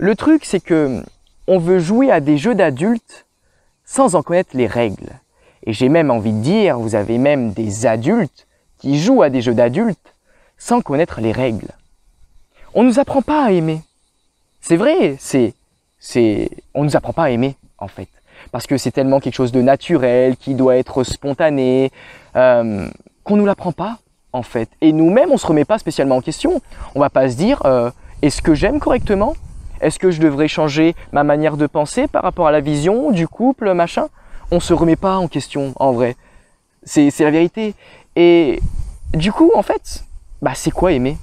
Le truc, c'est que on veut jouer à des jeux d'adultes sans en connaître les règles. Et j'ai même envie de dire, vous avez même des adultes qui jouent à des jeux d'adultes sans connaître les règles. On nous apprend pas à aimer. C'est vrai, on nous apprend pas à aimer, en fait. Parce que c'est tellement quelque chose de naturel, qui doit être spontané, qu'on nous l'apprend pas, en fait. Et nous-mêmes, on se remet pas spécialement en question. On va pas se dire, est-ce que j'aime correctement? Est-ce que je devrais changer ma manière de penser par rapport à la vision du couple, machin? On se remet pas en question, en vrai. C'est la vérité. Et du coup, en fait, c'est quoi aimer?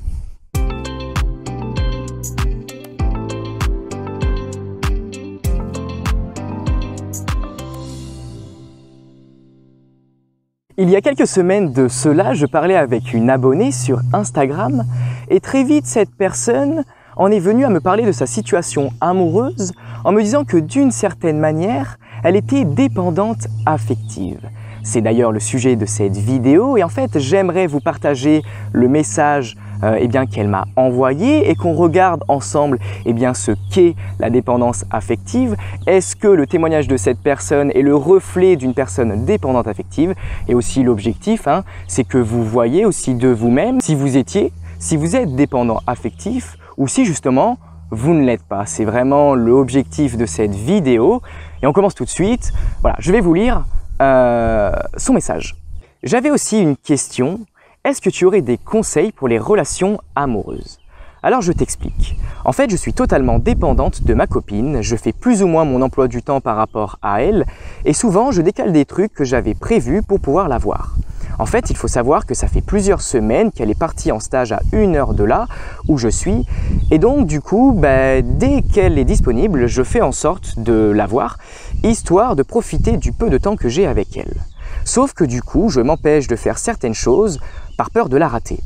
Il y a quelques semaines de cela, je parlais avec une abonnée sur Instagram et très vite cette personne en est venue à me parler de sa situation amoureuse en me disant que d'une certaine manière, elle était dépendante affective. C'est d'ailleurs le sujet de cette vidéo et en fait j'aimerais vous partager le message qu'elle m'a envoyé et qu'on regarde ensemble ce qu'est la dépendance affective. Est-ce que le témoignage de cette personne est le reflet d'une personne dépendante affective? Et aussi l'objectif, c'est que vous voyez aussi de vous-même si vous êtes dépendant affectif ou si justement vous ne l'êtes pas. C'est vraiment l'objectif de cette vidéo et on commence tout de suite. Voilà, je vais vous lire son message. J'avais aussi une question. Est-ce que tu aurais des conseils pour les relations amoureuses? Alors je t'explique. En fait, je suis totalement dépendante de ma copine, je fais plus ou moins mon emploi du temps par rapport à elle et souvent je décale des trucs que j'avais prévus pour pouvoir la voir. En fait, il faut savoir que ça fait plusieurs semaines qu'elle est partie en stage à 1 heure de là où je suis et donc du coup, dès qu'elle est disponible, je fais en sorte de la voir, histoire de profiter du peu de temps que j'ai avec elle. Sauf que du coup, je m'empêche de faire certaines choses par peur de la rater.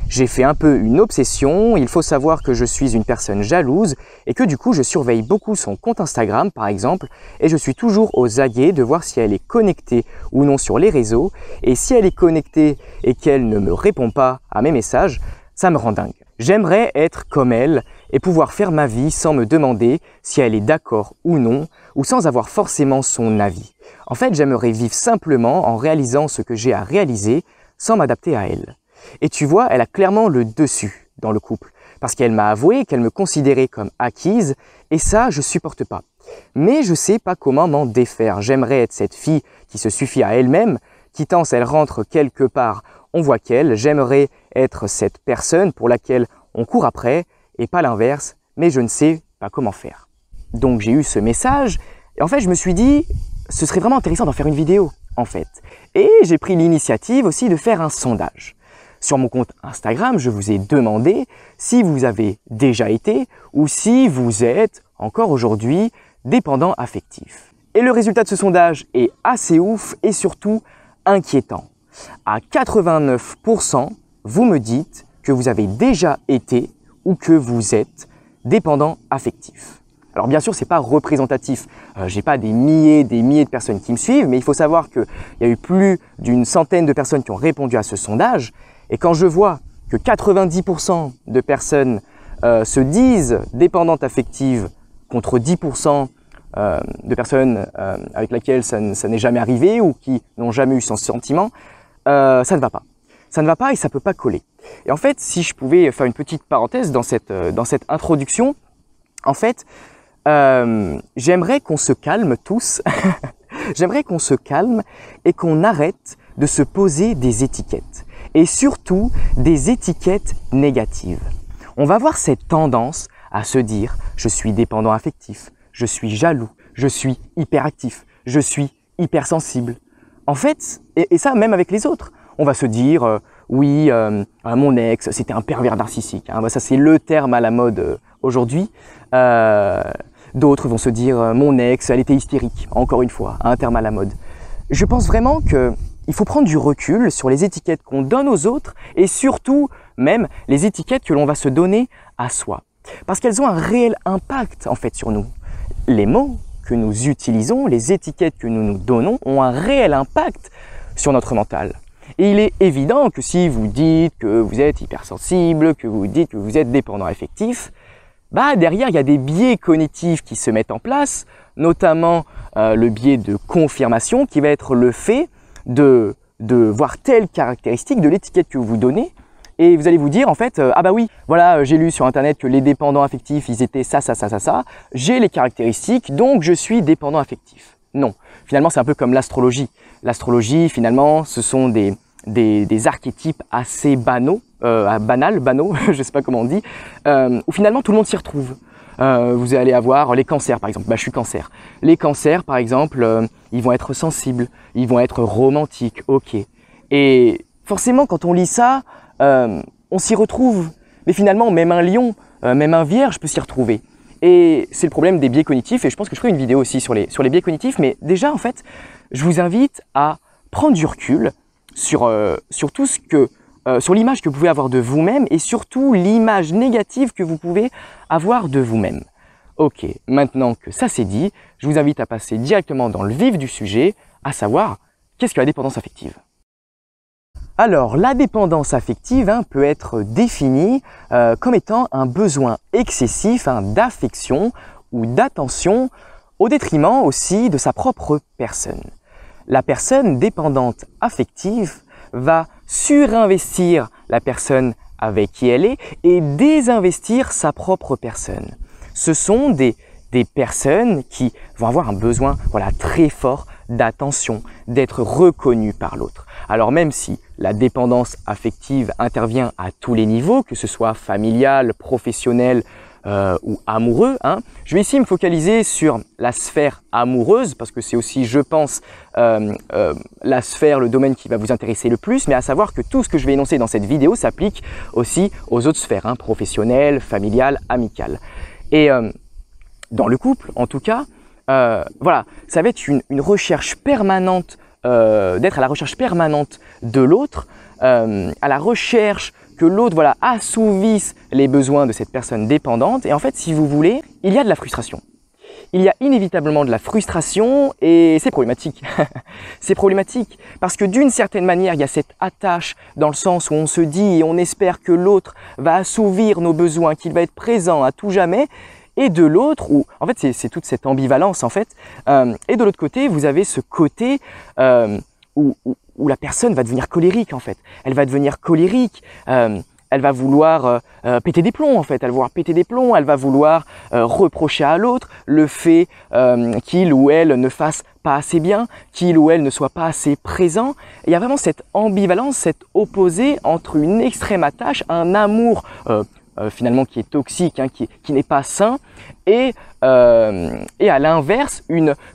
J'ai fait un peu une obsession, il faut savoir que je suis une personne jalouse et que du coup je surveille beaucoup son compte Instagram par exemple et je suis toujours aux aguets de voir si elle est connectée ou non sur les réseaux et si elle est connectée et qu'elle ne me répond pas à mes messages, ça me rend dingue. J'aimerais être comme elle et pouvoir faire ma vie sans me demander si elle est d'accord ou non ou sans avoir forcément son avis. En fait, j'aimerais vivre simplement en réalisant ce que j'ai à réaliser sans m'adapter à elle. Et tu vois, elle a clairement le dessus dans le couple parce qu'elle m'a avoué qu'elle me considérait comme acquise et ça, je supporte pas. Mais je sais pas comment m'en défaire. J'aimerais être cette fille qui se suffit à elle-même, qui tant elle rentre quelque part, on voit qu'elle. J'aimerais être cette personne pour laquelle on court après et pas l'inverse, mais je ne sais pas comment faire. Donc j'ai eu ce message et en fait, je me suis dit, ce serait vraiment intéressant d'en faire une vidéo en fait. Et j'ai pris l'initiative aussi de faire un sondage. Sur mon compte Instagram, je vous ai demandé si vous avez déjà été ou si vous êtes encore aujourd'hui dépendant affectif. Et le résultat de ce sondage est assez ouf et surtout inquiétant. À 89%, vous me dites que vous avez déjà été ou que vous êtes dépendant affectif. Alors bien sûr, c'est pas représentatif. J'ai pas des milliers de personnes qui me suivent, mais il faut savoir qu'il y a eu plus d'une centaine de personnes qui ont répondu à ce sondage. Et quand je vois que 90% de personnes se disent dépendantes affectives contre 10% de personnes avec lesquelles ça n'est jamais arrivé ou qui n'ont jamais eu ce sentiment, ça ne va pas. Ça ne va pas et ça peut pas coller. Et en fait, si je pouvais faire une petite parenthèse dans cette introduction, en fait, j'aimerais qu'on se calme tous. J'aimerais qu'on se calme et qu'on arrête de se poser des étiquettes. Et surtout des étiquettes négatives. On va avoir cette tendance à se dire « je suis dépendant affectif, je suis jaloux, je suis hyperactif, je suis hypersensible ». En fait, et ça même avec les autres, on va se dire « oui, mon ex, c'était un pervers narcissique ». Ça c'est le terme à la mode aujourd'hui. D'autres vont se dire « mon ex, elle était hystérique ». Encore une fois, un terme à la mode. Je pense vraiment que il faut prendre du recul sur les étiquettes qu'on donne aux autres et surtout même les étiquettes que l'on va se donner à soi. Parce qu'elles ont un réel impact en fait sur nous. Les mots que nous utilisons, les étiquettes que nous nous donnons ont un réel impact sur notre mental. Et il est évident que si vous dites que vous êtes hypersensible, que vous dites que vous êtes dépendant affectif, derrière, il y a des biais cognitifs qui se mettent en place, notamment le biais de confirmation qui va être le fait de voir telle caractéristique de l'étiquette que vous donnez et vous allez vous dire en fait ah bah oui, voilà, j'ai lu sur internet que les dépendants affectifs ils étaient ça, j'ai les caractéristiques donc je suis dépendant affectif. Non, finalement c'est un peu comme l'astrologie. L'astrologie finalement ce sont des archétypes assez banaux, banaux, je sais pas comment on dit, où finalement tout le monde s'y retrouve. Vous allez avoir les cancers par exemple, je suis cancer. Les cancers par exemple, ils vont être sensibles, ils vont être romantiques, ok. Et forcément quand on lit ça, on s'y retrouve. Mais finalement même un lion, même un vierge peut s'y retrouver. Et c'est le problème des biais cognitifs et je pense que je ferai une vidéo aussi sur les biais cognitifs. Mais déjà en fait, je vous invite à prendre du recul sur tout ce que sur l'image que vous pouvez avoir de vous-même et surtout l'image négative que vous pouvez avoir de vous-même. Ok, maintenant que ça c'est dit, je vous invite à passer directement dans le vif du sujet, à savoir, qu'est-ce que la dépendance affective? Alors, la dépendance affective peut être définie comme étant un besoin excessif d'affection ou d'attention au détriment aussi de sa propre personne. La personne dépendante affective va surinvestir la personne avec qui elle est et désinvestir sa propre personne. Ce sont des personnes qui vont avoir un besoin très fort d'attention, d'être reconnues par l'autre. Alors même si la dépendance affective intervient à tous les niveaux, que ce soit familial, professionnel ou amoureux, je vais ici me focaliser sur la sphère amoureuse parce que c'est aussi, je pense, la sphère, le domaine qui va vous intéresser le plus, mais à savoir que tout ce que je vais énoncer dans cette vidéo s'applique aussi aux autres sphères, professionnelles, familiales, amicales. Et dans le couple, en tout cas, ça va être une recherche permanente, d'être à la recherche permanente de l'autre, à la recherche que l'autre assouvisse les besoins de cette personne dépendante. Et en fait, si vous voulez, il y a de la frustration. Il y a inévitablement de la frustration et c'est problématique. C'est problématique parce que d'une certaine manière, il y a cette attache dans le sens où on se dit et on espère que l'autre va assouvir nos besoins, qu'il va être présent à tout jamais. Et de l'autre, où en fait c'est toute cette ambivalence en fait. Et de l'autre côté, vous avez ce côté où la personne va devenir colérique en fait. Elle va devenir colérique. Elle va vouloir péter des plombs en fait. Elle va vouloir péter des plombs. Elle va vouloir reprocher à l'autre le fait qu'il ou elle ne fasse pas assez bien, qu'il ou elle ne soit pas assez présent. Et il y a vraiment cette ambivalence, cet opposé entre une extrême attache, un amour finalement qui est toxique, qui n'est pas sain, et à l'inverse,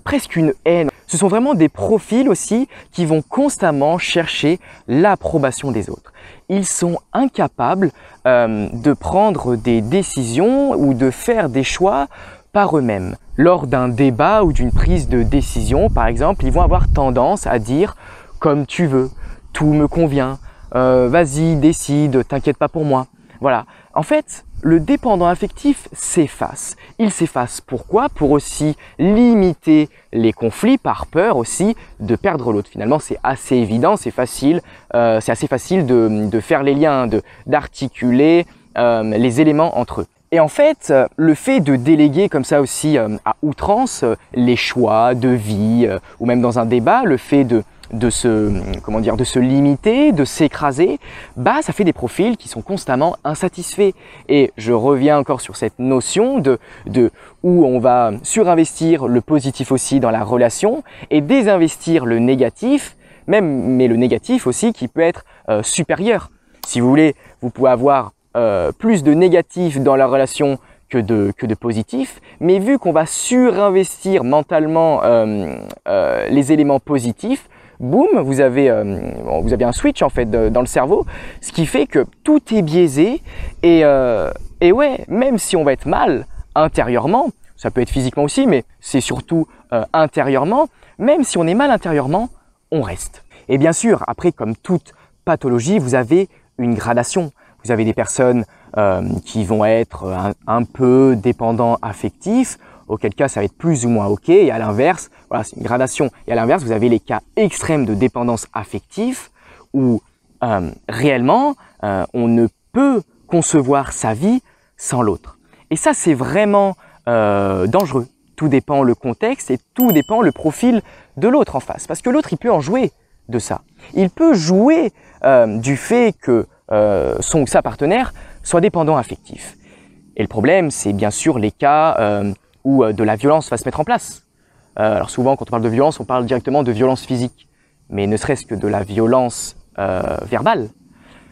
presque une haine. Ce sont vraiment des profils aussi qui vont constamment chercher l'approbation des autres. Ils sont incapables de prendre des décisions ou de faire des choix par eux-mêmes. Lors d'un débat ou d'une prise de décision, par exemple, ils vont avoir tendance à dire « comme tu veux, tout me convient, vas-y, décide, t'inquiète pas pour moi ». Voilà. En fait, le dépendant affectif s'efface. Il s'efface pourquoi? Pour aussi limiter les conflits par peur aussi de perdre l'autre. Finalement, c'est assez évident, c'est facile, c'est assez facile de faire les liens, d'articuler les éléments entre eux. Et en fait, le fait de déléguer comme ça aussi à outrance les choix de vie ou même dans un débat, le fait de se limiter, de s'écraser, ça fait des profils qui sont constamment insatisfaits. Et je reviens encore sur cette notion où on va surinvestir le positif aussi dans la relation et désinvestir le négatif, mais le négatif aussi qui peut être supérieur. Si vous voulez, vous pouvez avoir plus de négatif dans la relation que de positif, mais vu qu'on va surinvestir mentalement les éléments positifs, boum, vous avez un switch en fait dans le cerveau, ce qui fait que tout est biaisé et ouais, même si on va être mal intérieurement, ça peut être physiquement aussi, mais c'est surtout intérieurement, même si on est mal intérieurement, on reste. Et bien sûr, après, comme toute pathologie, vous avez une gradation. Vous avez des personnes qui vont être un peu dépendants affectifs, auquel cas ça va être plus ou moins ok, et à l'inverse, voilà, c'est une gradation. Et à l'inverse, vous avez les cas extrêmes de dépendance affective où réellement, on ne peut concevoir sa vie sans l'autre. Et ça, c'est vraiment dangereux. Tout dépend le contexte et tout dépend le profil de l'autre en face. Parce que l'autre, il peut en jouer de ça. Il peut jouer du fait que son ou sa partenaire soit dépendant affectif. Et le problème, c'est bien sûr les cas où de la violence va se mettre en place. Alors souvent, quand on parle de violence, on parle directement de violence physique. Mais ne serait-ce que de la violence verbale.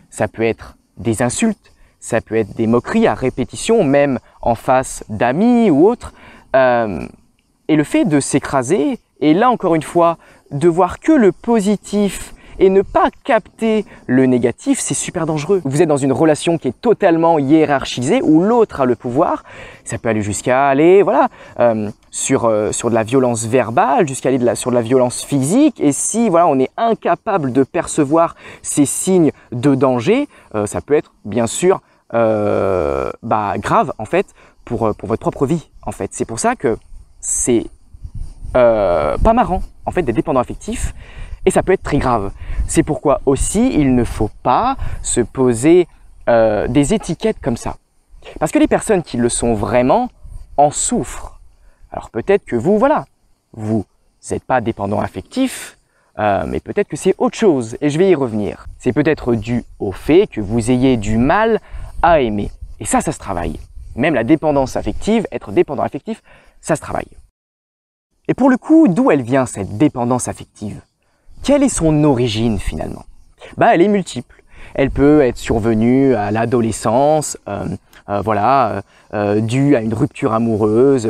Ça peut être des insultes, ça peut être des moqueries à répétition, même en face d'amis ou autres. Et le fait de s'écraser, et là encore une fois, de voir que le positif et ne pas capter le négatif, c'est super dangereux. Vous êtes dans une relation qui est totalement hiérarchisée, où l'autre a le pouvoir. Ça peut aller jusqu'à aller sur de la violence verbale, jusqu'à aller sur de la violence physique. Et si voilà, on est incapable de percevoir ces signes de danger, ça peut être bien sûr grave en fait pour votre propre vie. En fait, c'est pour ça que c'est pas marrant en fait d'être dépendant affectif. Et ça peut être très grave. C'est pourquoi aussi il ne faut pas se poser des étiquettes comme ça. Parce que les personnes qui le sont vraiment en souffrent. Alors peut-être que vous n'êtes pas dépendant affectif, mais peut-être que c'est autre chose et je vais y revenir. C'est peut-être dû au fait que vous ayez du mal à aimer. Et ça se travaille. Même la dépendance affective, être dépendant affectif, ça se travaille. Et pour le coup, d'où elle vient cette dépendance affective ? Quelle est son origine finalement ? Elle est multiple. Elle peut être survenue à l'adolescence, due à une rupture amoureuse,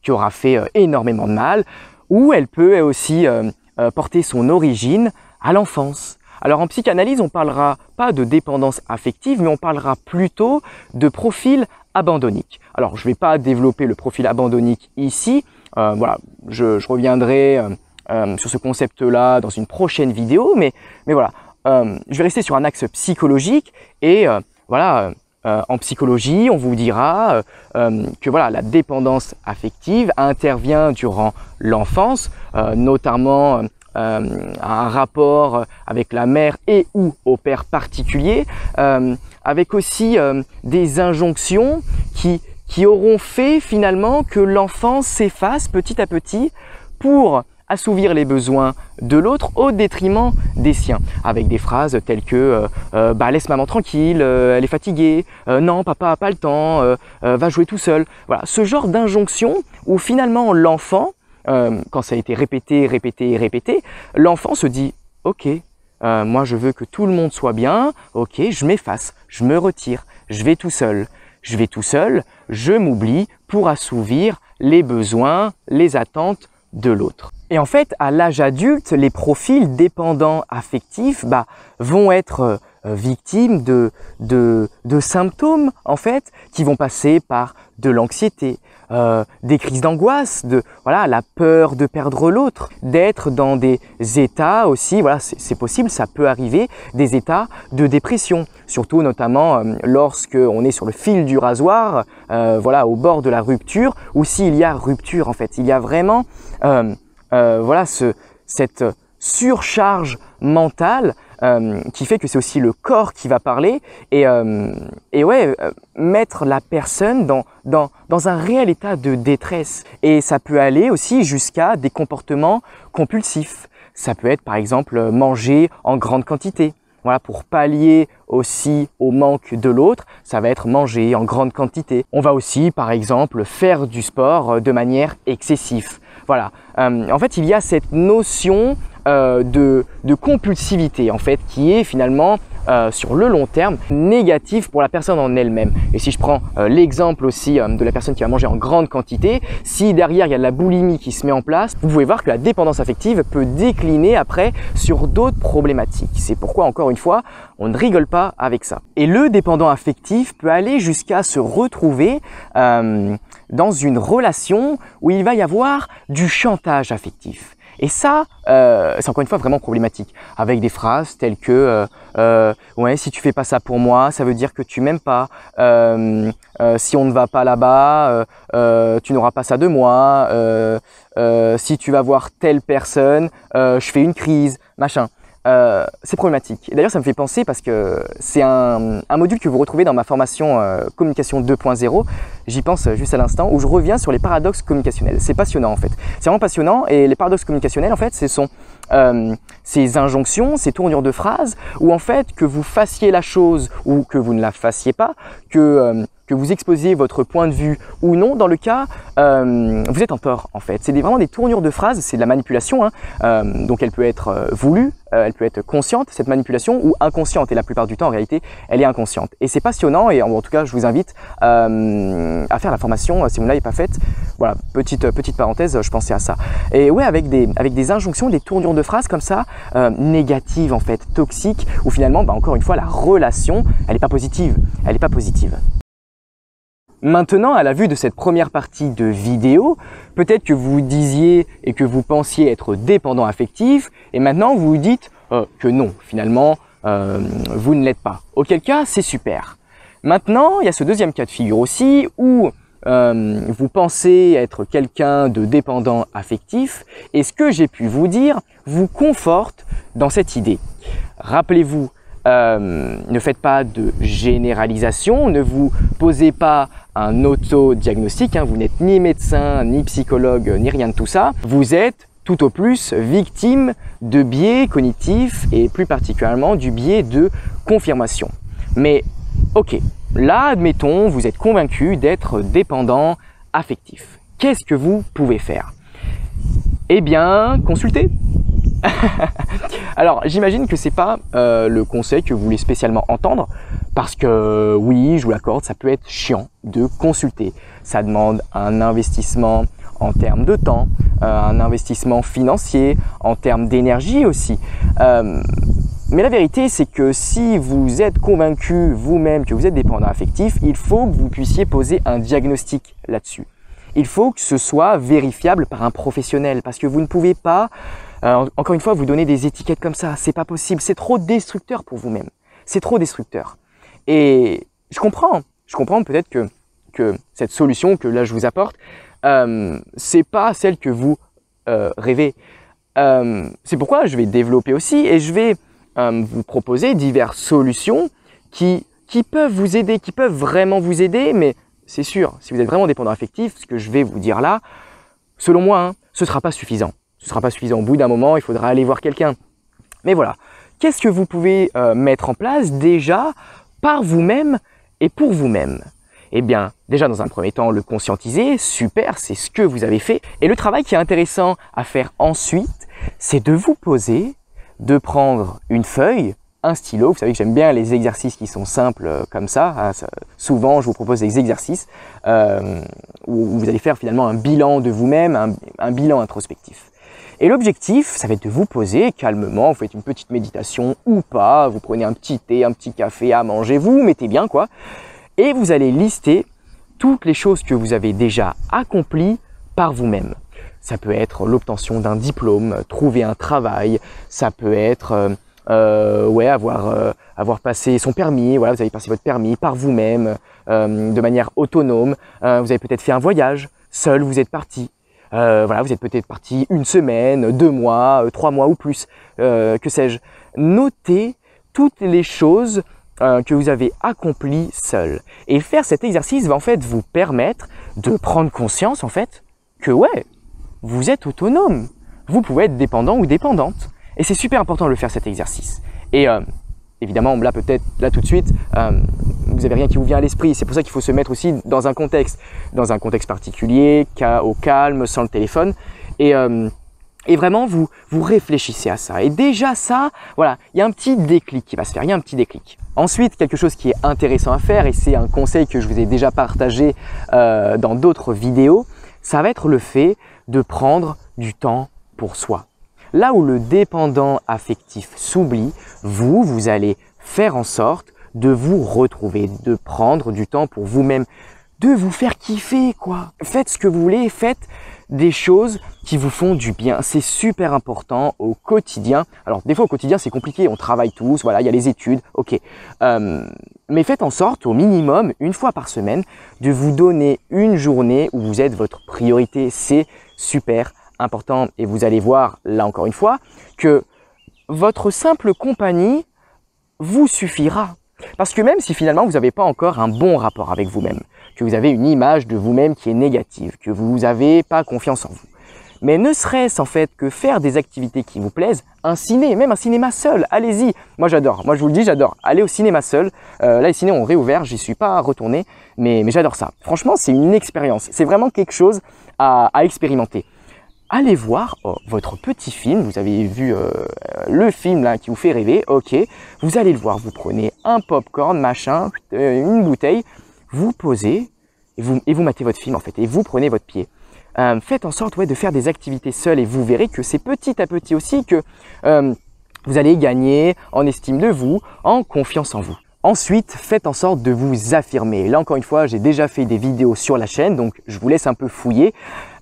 qui aura fait énormément de mal, ou elle peut aussi porter son origine à l'enfance. Alors en psychanalyse, on parlera pas de dépendance affective, mais on parlera plutôt de profil abandonnique. Alors je ne vais pas développer le profil abandonnique ici. Je reviendrai sur ce concept-là dans une prochaine vidéo, mais voilà, je vais rester sur un axe psychologique et en psychologie, on vous dira que la dépendance affective intervient durant l'enfance, notamment un rapport avec la mère et ou au père particulier, avec aussi des injonctions qui auront fait finalement que l'enfant s'efface petit à petit pour assouvir les besoins de l'autre au détriment des siens, avec des phrases telles que laisse maman tranquille, elle est fatiguée, non papa a pas le temps, va jouer tout seul. Voilà, ce genre d'injonction où finalement l'enfant, quand ça a été répété, l'enfant se dit ok, moi je veux que tout le monde soit bien, ok, je m'efface, je me retire, je vais tout seul, je m'oublie pour assouvir les besoins, les attentes de l'autre. Et en fait, à l'âge adulte, les profils dépendants affectifs vont être victimes de symptômes en fait qui vont passer par de l'anxiété, des crises d'angoisse, la peur de perdre l'autre, d'être dans des états aussi, c'est possible, ça peut arriver, des états de dépression, surtout notamment lorsque on est sur le fil du rasoir, au bord de la rupture, ou s'il y a rupture en fait, il y a vraiment cette surcharge mentale qui fait que c'est aussi le corps qui va parler et mettre la personne dans un réel état de détresse. Et ça peut aller aussi jusqu'à des comportements compulsifs. Ça peut être par exemple manger en grande quantité. Pour pallier aussi au manque de l'autre, ça va être manger en grande quantité. On va aussi par exemple faire du sport de manière excessive. En fait, il y a cette notion de compulsivité en fait qui est finalement sur le long terme négative pour la personne en elle-même. Et si je prends l'exemple aussi de la personne qui va manger en grande quantité, si derrière il y a de la boulimie qui se met en place, vous pouvez voir que la dépendance affective peut décliner après sur d'autres problématiques. C'est pourquoi encore une fois, on ne rigole pas avec ça. Et le dépendant affectif peut aller jusqu'à se retrouver dans une relation où il va y avoir du chantage affectif. Et ça, c'est encore une fois vraiment problématique, avec des phrases telles que ouais, si tu fais pas ça pour moi, ça veut dire que tu m'aimes pas. Si on ne va pas là-bas, tu n'auras pas ça de moi. Si tu vas voir telle personne, je fais une crise, machin. c'est problématique. Et d'ailleurs, ça me fait penser parce que c'est un module que vous retrouvez dans ma formation Communication 2.0. J'y pense juste à l'instant, où je reviens sur les paradoxes communicationnels. C'est passionnant en fait. C'est vraiment passionnant et les paradoxes communicationnels en fait, ce sont ces injonctions, ces tournures de phrases où en fait que vous fassiez la chose ou que vous ne la fassiez pas, que vous exposiez votre point de vue ou non, dans le cas, vous êtes en tort en fait. C'est vraiment des tournures de phrases, c'est de la manipulation, hein. Donc elle peut être voulue, elle peut être consciente, cette manipulation, ou inconsciente, et la plupart du temps en réalité, elle est inconsciente. Et c'est passionnant, et en tout cas, je vous invite à faire la formation si vous ne l'avez pas faite. Voilà, petite parenthèse, je pensais à ça. Et ouais, avec des injonctions, des tournures de phrases comme ça, négatives en fait, toxiques, où finalement, encore une fois, la relation, elle n'est pas positive, elle n'est pas positive. Maintenant, à la vue de cette première partie de vidéo, peut-être que vous disiez et que vous pensiez être dépendant affectif, et maintenant vous vous dites que non, finalement, vous ne l'êtes pas. Auquel cas, c'est super. Maintenant, il y a ce deuxième cas de figure aussi, où vous pensez être quelqu'un de dépendant affectif, et ce que j'ai pu vous dire vous conforte dans cette idée. Rappelez-vous, ne faites pas de généralisation, ne vous posez pas un auto-diagnostic, hein, vous n'êtes ni médecin, ni psychologue, ni rien de tout ça. Vous êtes tout au plus victime de biais cognitifs et plus particulièrement du biais de confirmation. Mais ok, là admettons, vous êtes convaincu d'être dépendant affectif. Qu'est-ce que vous pouvez faire? Eh bien, consultez. Alors, j'imagine que c'est pas le conseil que vous voulez spécialement entendre, parce que oui, je vous l'accorde, ça peut être chiant de consulter. Ça demande un investissement en termes de temps, un investissement financier, en termes d'énergie aussi. Mais la vérité, c'est que si vous êtes convaincu vous-même que vous êtes dépendant affectif, il faut que vous puissiez poser un diagnostic là-dessus. Il faut que ce soit vérifiable par un professionnel, parce que vous ne pouvez pas encore une fois, vous donnez des étiquettes comme ça, c'est pas possible, c'est trop destructeur pour vous-même, c'est trop destructeur. Et je comprends peut-être que cette solution que là je vous apporte, c'est pas celle que vous rêvez. C'est pourquoi je vais développer aussi et je vais vous proposer diverses solutions qui peuvent vous aider, qui peuvent vraiment vous aider, mais c'est sûr, si vous êtes vraiment dépendant affectif, ce que je vais vous dire là, selon moi, hein, ce sera pas suffisant. Ce ne sera pas suffisant. Au bout d'un moment, il faudra aller voir quelqu'un. Mais voilà, qu'est-ce que vous pouvez mettre en place déjà par vous-même et pour vous-même? Eh bien, déjà dans un premier temps, le conscientiser, super, c'est ce que vous avez fait. Et le travail qui est intéressant à faire ensuite, c'est de vous poser, de prendre une feuille, un stylo. Vous savez que j'aime bien les exercices qui sont simples comme ça. Hein, souvent, je vous propose des exercices où vous allez faire finalement un bilan de vous-même, un bilan introspectif. Et l'objectif, ça va être de vous poser calmement, vous faites une petite méditation ou pas, vous prenez un petit thé, un petit café à manger, vous vous mettez bien quoi, et vous allez lister toutes les choses que vous avez déjà accomplies par vous-même. Ça peut être l'obtention d'un diplôme, trouver un travail, ça peut être avoir passé son permis, voilà, vous avez passé votre permis par vous-même, de manière autonome, vous avez peut-être fait un voyage, seul vous êtes parti. Voilà, vous êtes peut-être parti 1 semaine, 2 mois, 3 mois ou plus, que sais-je. Notez toutes les choses que vous avez accomplies seul. Et faire cet exercice va en fait vous permettre de prendre conscience en fait que ouais, vous êtes autonome. Vous pouvez être dépendant ou dépendante. Et c'est super important de le faire cet exercice. Et évidemment, là peut-être, là tout de suite, vous n'avez rien qui vous vient à l'esprit. C'est pour ça qu'il faut se mettre aussi dans un contexte particulier, au calme, sans le téléphone. Et vraiment, vous réfléchissez à ça. Et déjà ça, voilà, il y a un petit déclic qui va se faire, il y a un petit déclic. Ensuite, quelque chose qui est intéressant à faire, et c'est un conseil que je vous ai déjà partagé dans d'autres vidéos, ça va être le fait de prendre du temps pour soi. Là où le dépendant affectif s'oublie, vous allez faire en sorte de vous retrouver, de prendre du temps pour vous-même, de vous faire kiffer quoi. Faites ce que vous voulez, faites des choses qui vous font du bien. C'est super important au quotidien. Alors des fois au quotidien c'est compliqué, on travaille tous, voilà, il y a les études, ok. Mais faites en sorte au minimum, 1 fois par semaine, de vous donner une journée où vous êtes votre priorité. C'est super important et vous allez voir là encore une fois que votre simple compagnie vous suffira. Parce que même si finalement vous n'avez pas encore un bon rapport avec vous-même, que vous avez une image de vous-même qui est négative, que vous n'avez pas confiance en vous, mais ne serait-ce en fait que faire des activités qui vous plaisent, un ciné, même un cinéma seul, allez-y. Moi j'adore, moi je vous le dis, j'adore aller au cinéma seul. Là les ciné ont réouvert, j'y suis pas retourné, mais j'adore ça. Franchement c'est une expérience, c'est vraiment quelque chose à expérimenter. Allez voir votre petit film, vous avez vu le film là qui vous fait rêver, ok, vous allez le voir, vous prenez un popcorn, machin, une bouteille, vous posez et vous matez votre film en fait, et vous prenez votre pied. Faites en sorte de faire des activités seules et vous verrez que c'est petit à petit aussi que vous allez gagner en estime de vous, en confiance en vous. Ensuite, faites en sorte de vous affirmer. Là encore une fois, j'ai déjà fait des vidéos sur la chaîne, donc je vous laisse un peu fouiller.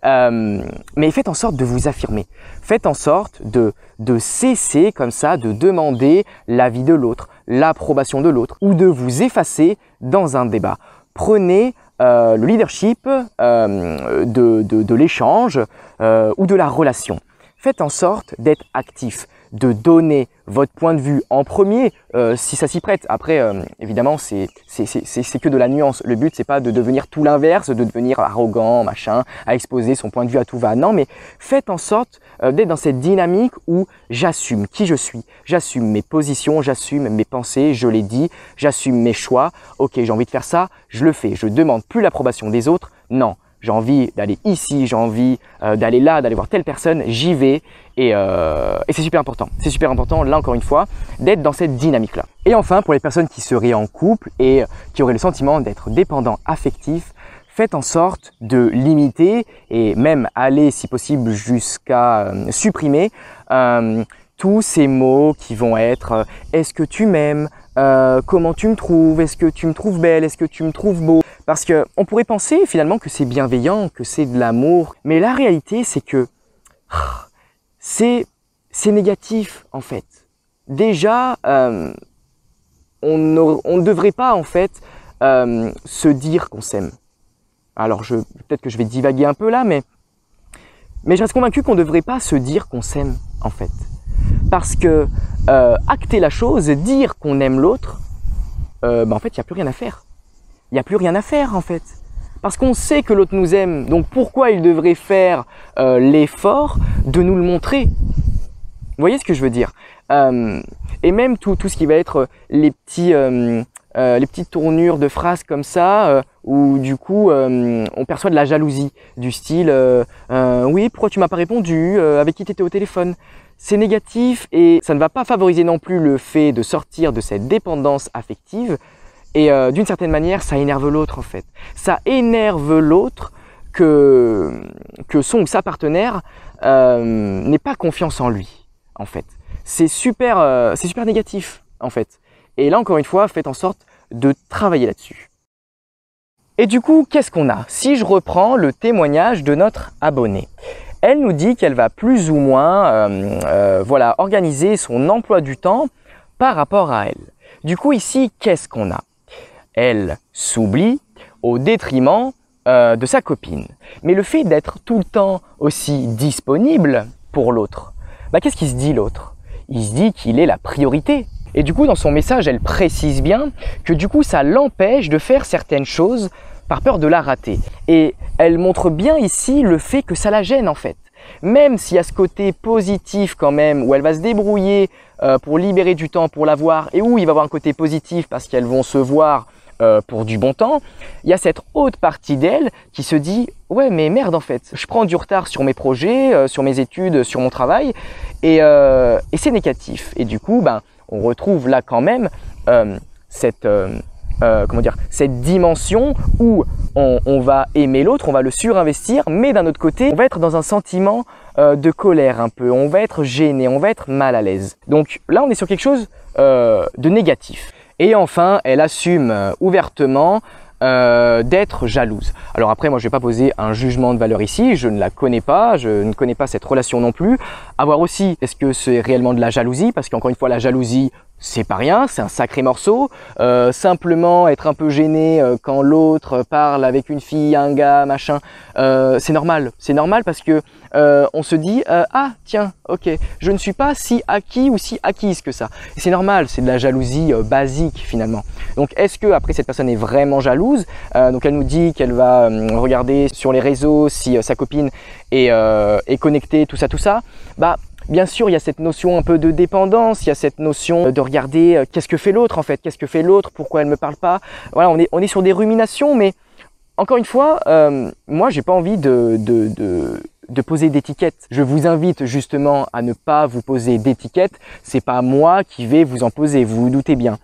Mais faites en sorte de vous affirmer. Faites en sorte de cesser comme ça de demander l'avis de l'autre, l'approbation de l'autre ou de vous effacer dans un débat. Prenez le leadership de l'échange ou de la relation. Faites en sorte d'être actif, de donner votre point de vue en premier si ça s'y prête. Après, évidemment, c'est que de la nuance. Le but, c'est pas de devenir tout l'inverse, de devenir arrogant, machin, à exposer son point de vue à tout va. Non, mais faites en sorte d'être dans cette dynamique où j'assume qui je suis, j'assume mes positions, j'assume mes pensées, je l'ai dit, j'assume mes choix. Ok, j'ai envie de faire ça, je le fais. Je demande plus l'approbation des autres. Non. J'ai envie d'aller ici, j'ai envie d'aller là, d'aller voir telle personne, j'y vais et c'est super important. C'est super important, là encore une fois, d'être dans cette dynamique-là. Et enfin, pour les personnes qui seraient en couple et qui auraient le sentiment d'être dépendants affectifs, faites en sorte de limiter et même aller, si possible, jusqu'à supprimer tous ces mots qui vont être « est-ce que tu m'aimes ?» comment tu me trouves, est-ce que tu me trouves belle, est-ce que tu me trouves beau? Parce que on pourrait penser finalement que c'est bienveillant, que c'est de l'amour, mais la réalité c'est que c'est négatif en fait. Déjà, on ne devrait pas en fait se dire qu'on s'aime. Alors peut-être que je vais divaguer un peu là, mais je reste convaincu qu'on ne devrait pas se dire qu'on s'aime en fait. Parce que acter la chose, dire qu'on aime l'autre, en fait, il n'y a plus rien à faire. Il n'y a plus rien à faire, en fait. Parce qu'on sait que l'autre nous aime. Donc, pourquoi il devrait faire l'effort de nous le montrer? Vous voyez ce que je veux dire? Et même tout ce qui va être les petites tournures de phrases comme ça, où du coup, on perçoit de la jalousie. Du style, oui, pourquoi tu m'as pas répondu? Avec qui tu étais au téléphone? C'est négatif et ça ne va pas favoriser non plus le fait de sortir de cette dépendance affective et d'une certaine manière ça énerve l'autre en fait. Ça énerve l'autre que son ou sa partenaire n'ait pas confiance en lui en fait. C'est super négatif en fait. Et là encore une fois, faites en sorte de travailler là-dessus. Et du coup, qu'est-ce qu'on a? Si je reprends le témoignage de notre abonnée. Elle nous dit qu'elle va plus ou moins organiser son emploi du temps par rapport à elle. Du coup ici, qu'est-ce qu'on a? Elle s'oublie au détriment de sa copine. Mais le fait d'être tout le temps aussi disponible pour l'autre, qu'est-ce qu'il se dit l'autre? Il se dit qu'il est la priorité. Et du coup dans son message, elle précise bien que du coup ça l'empêche de faire certaines choses par peur de la rater. Et elle montre bien ici le fait que ça la gêne en fait. Même s'il y a ce côté positif quand même, où elle va se débrouiller pour libérer du temps pour la voir et où il va y avoir un côté positif parce qu'elles vont se voir pour du bon temps, il y a cette autre partie d'elle qui se dit « ouais mais merde en fait, je prends du retard sur mes projets, sur mes études, sur mon travail et c'est négatif. » Et du coup, on retrouve là quand même cette dimension où on va aimer l'autre, on va le surinvestir, mais d'un autre côté, on va être dans un sentiment de colère un peu, on va être gêné, on va être mal à l'aise. Donc là, on est sur quelque chose de négatif. Et enfin, elle assume ouvertement d'être jalouse. Alors après, moi je vais pas poser un jugement de valeur ici, je ne la connais pas, je ne connais pas cette relation non plus. À voir aussi, est-ce que c'est réellement de la jalousie? Parce qu'encore une fois, la jalousie c'est pas rien, c'est un sacré morceau. Simplement être un peu gêné quand l'autre parle avec une fille, un gars, machin, c'est normal. C'est normal parce que on se dit ah tiens, ok, je ne suis pas si acquis ou si acquise que ça. Et c'est normal, c'est de la jalousie basique finalement. Donc est-ce que après cette personne est vraiment jalouse? Donc elle nous dit qu'elle va regarder sur les réseaux si sa copine est connectée, tout ça. Bah bien sûr, il y a cette notion un peu de dépendance, il y a cette notion de regarder qu'est-ce que fait l'autre en fait, qu'est-ce que fait l'autre, pourquoi elle me parle pas. Voilà, on est sur des ruminations, mais encore une fois, moi j'ai pas envie de poser d'étiquette. Je vous invite justement à ne pas vous poser d'étiquette. C'est pas moi qui vais vous en poser, vous vous doutez bien.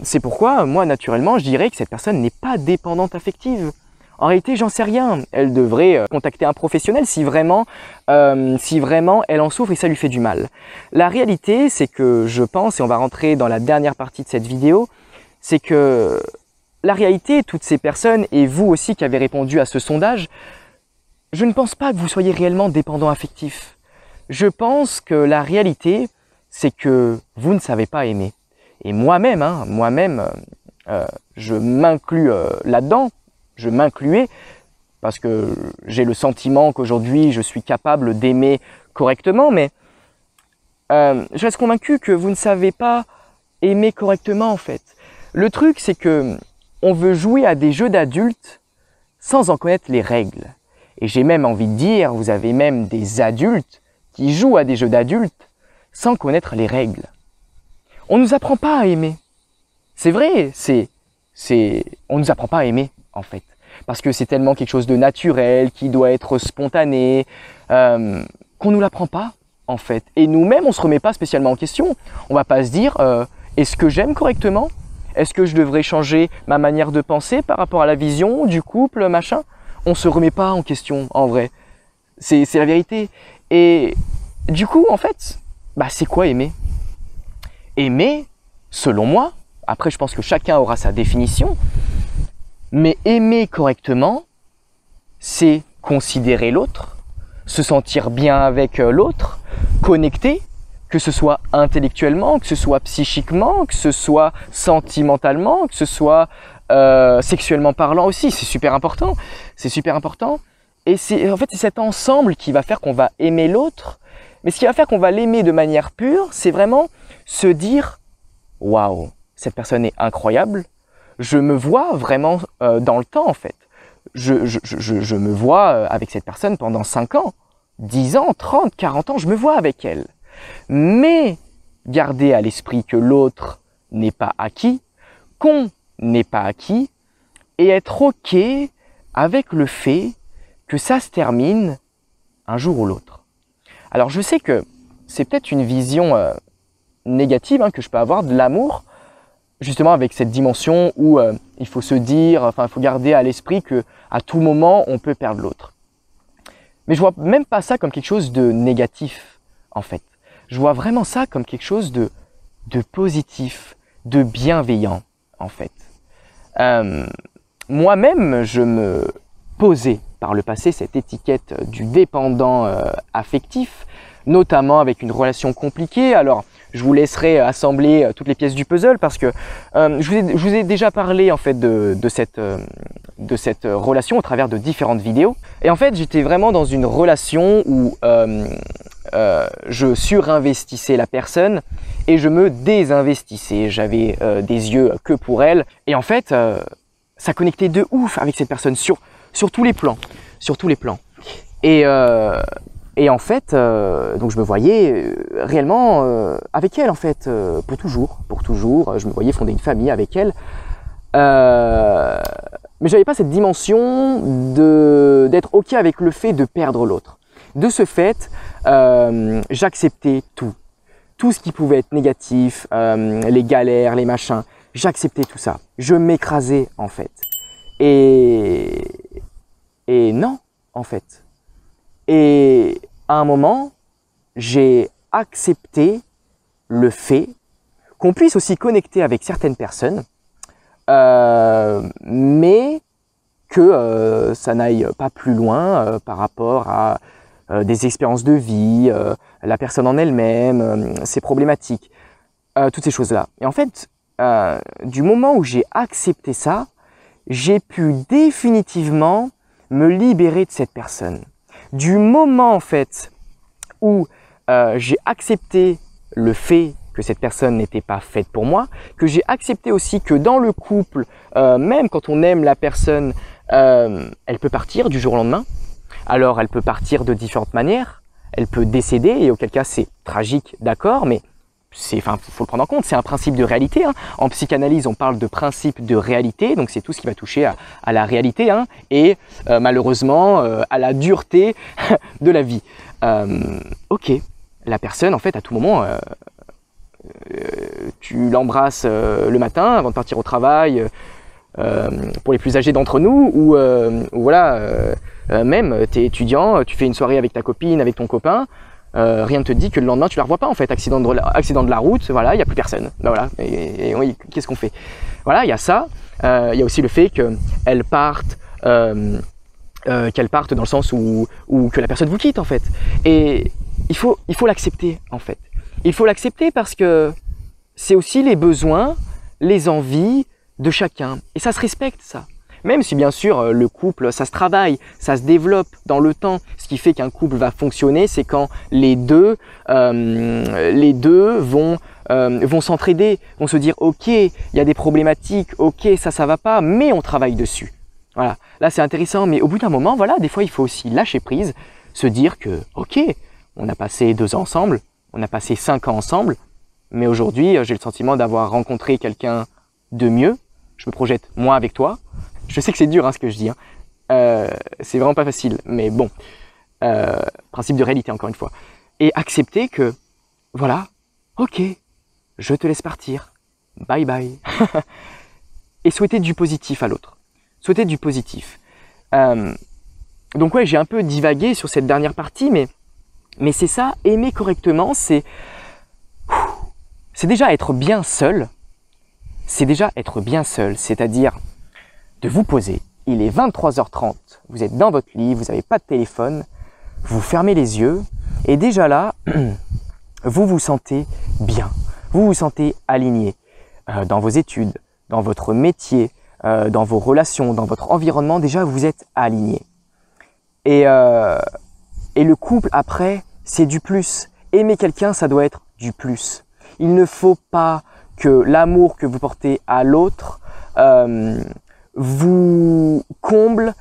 C'est pourquoi moi naturellement je dirais que cette personne n'est pas dépendante affective. En réalité, j'en sais rien. Elle devrait contacter un professionnel si vraiment elle en souffre et ça lui fait du mal. La réalité, c'est que je pense, et on va rentrer dans la dernière partie de cette vidéo, c'est que la réalité, toutes ces personnes, et vous aussi qui avez répondu à ce sondage, je ne pense pas que vous soyez réellement dépendant affectif. Je pense que la réalité, c'est que vous ne savez pas aimer. Et moi-même, je m'inclus là-dedans. Je m'incluais parce que j'ai le sentiment qu'aujourd'hui je suis capable d'aimer correctement, mais je reste convaincu que vous ne savez pas aimer correctement en fait. Le truc c'est que on veut jouer à des jeux d'adultes sans en connaître les règles. Et j'ai même envie de dire, vous avez même des adultes qui jouent à des jeux d'adultes sans connaître les règles. On nous apprend pas à aimer. C'est vrai, on nous apprend pas à aimer. En fait, parce que c'est tellement quelque chose de naturel, qui doit être spontané, qu'on nous l'apprend pas, en fait. Et nous-mêmes, on se remet pas spécialement en question. On va pas se dire, est-ce que j'aime correctement? Est-ce que je devrais changer ma manière de penser par rapport à la vision du couple, machin? On se remet pas en question, en vrai. C'est la vérité. Et du coup, en fait, bah, c'est quoi aimer? Aimer, selon moi, après je pense que chacun aura sa définition, mais aimer correctement, c'est considérer l'autre, se sentir bien avec l'autre, connecter, que ce soit intellectuellement, que ce soit psychiquement, que ce soit sentimentalement, que ce soit sexuellement parlant aussi, c'est super important. C'est super important. Et en fait, c'est cet ensemble qui va faire qu'on va aimer l'autre. Mais ce qui va faire qu'on va l'aimer de manière pure, c'est vraiment se dire « Waouh, cette personne est incroyable ». Je me vois vraiment dans le temps en fait. Je me vois avec cette personne pendant 5 ans, 10 ans, 30, 40 ans, je me vois avec elle. Mais gardez à l'esprit que l'autre n'est pas acquis, qu'on n'est pas acquis, et être ok avec le fait que ça se termine un jour ou l'autre. Alors je sais que c'est peut-être une vision négative que je peux avoir de l'amour, justement avec cette dimension où il faut se dire, il faut garder à l'esprit que à tout moment on peut perdre l'autre. Mais je vois même pas ça comme quelque chose de négatif en fait. Je vois vraiment ça comme quelque chose de positif, de bienveillant en fait. Moi-même, je me posais par le passé cette étiquette du dépendant affectif, notamment avec une relation compliquée. Alors, je vous laisserai assembler toutes les pièces du puzzle parce que je vous ai déjà parlé en fait de cette relation au travers de différentes vidéos. Et en fait, j'étais vraiment dans une relation où je surinvestissais la personne et je me désinvestissais. J'avais des yeux que pour elle. Et en fait, ça connectait de ouf avec cette personne sur tous les plans. Sur tous les plans. Et en fait, donc je me voyais réellement avec elle en fait, pour toujours. Je me voyais fonder une famille avec elle. Mais j'avais pas cette dimension d'être ok avec le fait de perdre l'autre. De ce fait, j'acceptais tout. Tout ce qui pouvait être négatif, les galères, les machins, j'acceptais tout ça. Je m'écrasais en fait. Et non, en fait. Et à un moment, j'ai accepté le fait qu'on puisse aussi connecter avec certaines personnes, mais que ça n'aille pas plus loin par rapport à des expériences de vie, la personne en elle-même, ses problématiques. toutes ces choses-là. Et en fait, du moment où j'ai accepté ça, j'ai pu définitivement me libérer de cette personne. Du moment en fait où j'ai accepté le fait que cette personne n'était pas faite pour moi, que j'ai accepté aussi que dans le couple, même quand on aime la personne, elle peut partir du jour au lendemain. Alors elle peut partir de différentes manières, elle peut décéder et auquel cas c'est tragique, d'accord, mais faut le prendre en compte, c'est un principe de réalité. Hein. En psychanalyse, on parle de principe de réalité, donc c'est tout ce qui va toucher à la réalité hein, et malheureusement à la dureté de la vie. Ok, la personne, en fait, à tout moment, tu l'embrasses le matin avant de partir au travail, pour les plus âgés d'entre nous, ou voilà, même tu es étudiant, tu fais une soirée avec ta copine, avec ton copain. Rien ne te dit que le lendemain tu la revois pas en fait, accident de la route, voilà, il n'y a plus personne, ben voilà, et oui, qu'est-ce qu'on fait? Voilà, il y a ça, il y a aussi le fait qu'elle parte dans le sens où que la personne vous quitte en fait, et il faut l'accepter en fait, il faut l'accepter parce que c'est aussi les besoins, les envies de chacun, et ça se respecte ça. Même si bien sûr le couple, ça se travaille, ça se développe dans le temps. Ce qui fait qu'un couple va fonctionner, c'est quand les deux vont s'entraider, vont se dire ok, il y a des problématiques, ok, ça va pas, mais on travaille dessus. Voilà, là c'est intéressant, mais au bout d'un moment, voilà, des fois il faut aussi lâcher prise, se dire que ok, on a passé 2 ans ensemble, on a passé 5 ans ensemble, mais aujourd'hui j'ai le sentiment d'avoir rencontré quelqu'un de mieux. Je me projette moi avec toi. Je sais que c'est dur hein, ce que je dis, hein. C'est vraiment pas facile, mais bon, principe de réalité encore une fois. Et accepter que, voilà, ok, je te laisse partir, bye bye. Et souhaiter du positif à l'autre, souhaiter du positif. Donc ouais, j'ai un peu divagué sur cette dernière partie, mais c'est ça, aimer correctement, c'est déjà être bien seul, c'est-à-dire de vous poser, il est 23h30, vous êtes dans votre lit, vous n'avez pas de téléphone, vous fermez les yeux et déjà là, vous vous sentez bien, vous vous sentez aligné dans vos études, dans votre métier, dans vos relations, dans votre environnement, déjà vous êtes aligné. Et le couple après, c'est du plus. Aimer quelqu'un, ça doit être du plus. Il ne faut pas que l'amour que vous portez à l'autre vous comble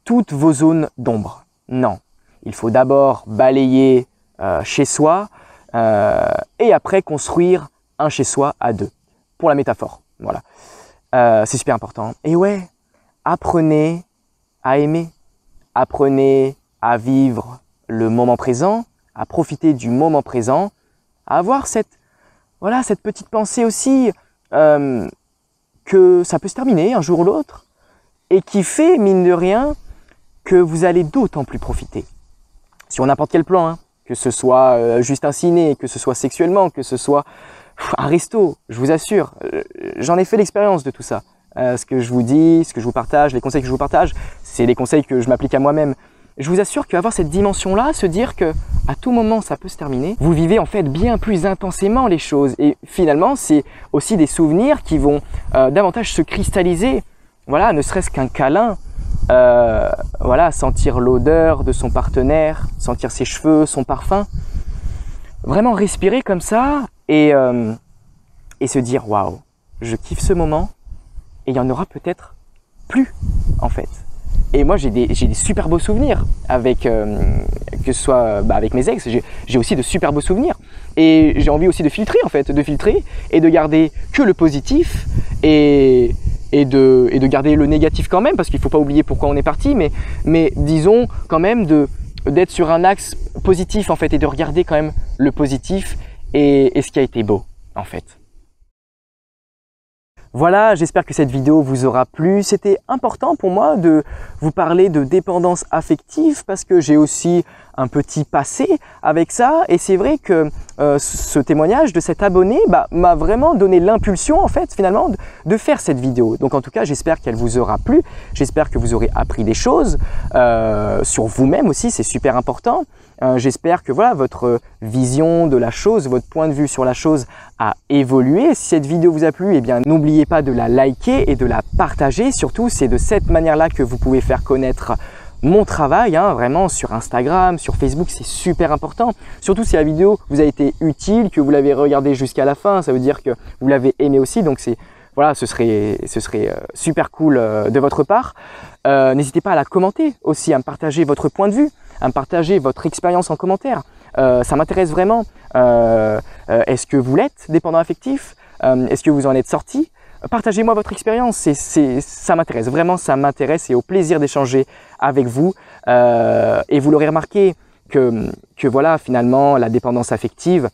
toutes vos zones d'ombre. Non, il faut d'abord balayer chez soi et après construire un chez soi à 2, pour la métaphore. Voilà, c'est super important. Et ouais, apprenez à aimer, apprenez à vivre le moment présent, à profiter du moment présent, à avoir cette petite pensée aussi que ça peut se terminer un jour ou l'autre et qui fait, mine de rien, que vous allez d'autant plus profiter. Sur n'importe quel plan, hein, que ce soit juste un ciné, que ce soit sexuellement, que ce soit un resto, je vous assure, j'en ai fait l'expérience de tout ça. Ce que je vous dis, ce que je vous partage, les conseils que je vous partage, c'est les conseils que je m'applique à moi-même. Je vous assure qu'avoir cette dimension-là, se dire que à tout moment ça peut se terminer, vous vivez en fait bien plus intensément les choses. Et finalement, c'est aussi des souvenirs qui vont davantage se cristalliser. Voilà, ne serait-ce qu'un câlin, voilà, sentir l'odeur de son partenaire, sentir ses cheveux, son parfum. Vraiment respirer comme ça et se dire waouh, je kiffe ce moment et il y en aura peut-être plus en fait. Et moi j'ai des super beaux souvenirs avec que ce soit avec mes ex, j'ai aussi de super beaux souvenirs et j'ai envie aussi de filtrer en fait, et de garder que le positif et de garder le négatif quand même, parce qu'il ne faut pas oublier pourquoi on est parti, mais disons quand même d'être sur un axe positif en fait et de regarder quand même le positif et ce qui a été beau en fait. Voilà, j'espère que cette vidéo vous aura plu. C'était important pour moi de vous parler de dépendance affective parce que j'ai aussi un petit passé avec ça. Et c'est vrai que ce témoignage de cet abonné m'a vraiment donné l'impulsion en fait finalement de faire cette vidéo. Donc en tout cas, j'espère qu'elle vous aura plu. J'espère que vous aurez appris des choses sur vous-même aussi, c'est super important. J'espère que voilà, votre vision de la chose, votre point de vue sur la chose a évolué. Si cette vidéo vous a plu, eh bien n'oubliez pas de la liker et de la partager. Surtout, c'est de cette manière-là que vous pouvez faire connaître mon travail, vraiment sur Instagram, sur Facebook, c'est super important. Surtout si la vidéo vous a été utile, que vous l'avez regardée jusqu'à la fin, ça veut dire que vous l'avez aimé aussi. Donc voilà, ce serait super cool de votre part. N'hésitez pas à la commenter aussi, à me partager votre point de vue, à me partager votre expérience en commentaire. Ça m'intéresse vraiment. Est-ce que vous l'êtes, dépendant affectif? Est-ce que vous en êtes sorti? Partagez-moi votre expérience, ça m'intéresse, vraiment ça m'intéresse et au plaisir d'échanger avec vous. Et vous l'aurez remarqué que voilà, finalement, la dépendance affective,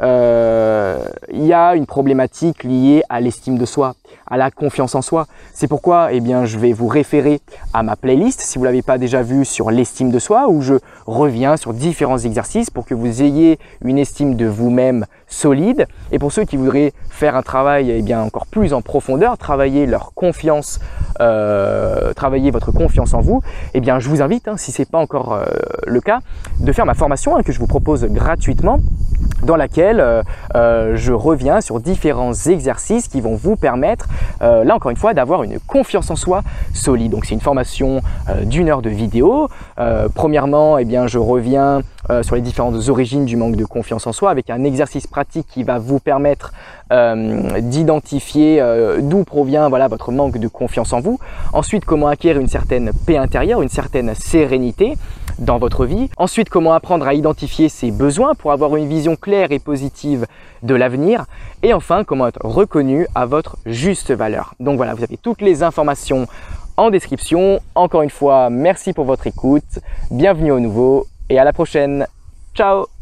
il y a une problématique liée à l'estime de soi, à la confiance en soi. C'est pourquoi je vais vous référer à ma playlist, si vous ne l'avez pas déjà vue, sur l'estime de soi, où je reviens sur différents exercices pour que vous ayez une estime de vous-même solide. Et pour ceux qui voudraient faire un travail encore plus en profondeur, travailler leur confiance, travailler votre confiance en vous, je vous invite, si ce n'est pas encore le cas, de faire ma formation que je vous propose gratuitement, dans laquelle je reviens sur différents exercices qui vont vous permettre, là encore une fois, d'avoir une confiance en soi solide. Donc c'est une formation d'1 heure de vidéo. Premièrement, je reviens sur les différentes origines du manque de confiance en soi avec un exercice pratique qui va vous permettre d'identifier d'où provient votre manque de confiance en vous. Ensuite, comment acquérir une certaine paix intérieure, une certaine sérénité dans votre vie. Ensuite, comment apprendre à identifier ses besoins pour avoir une vision claire et positive de l'avenir. Et enfin, comment être reconnu à votre juste valeur. Donc voilà, vous avez toutes les informations en description. Encore une fois, merci pour votre écoute. Bienvenue au nouveau et à la prochaine. Ciao!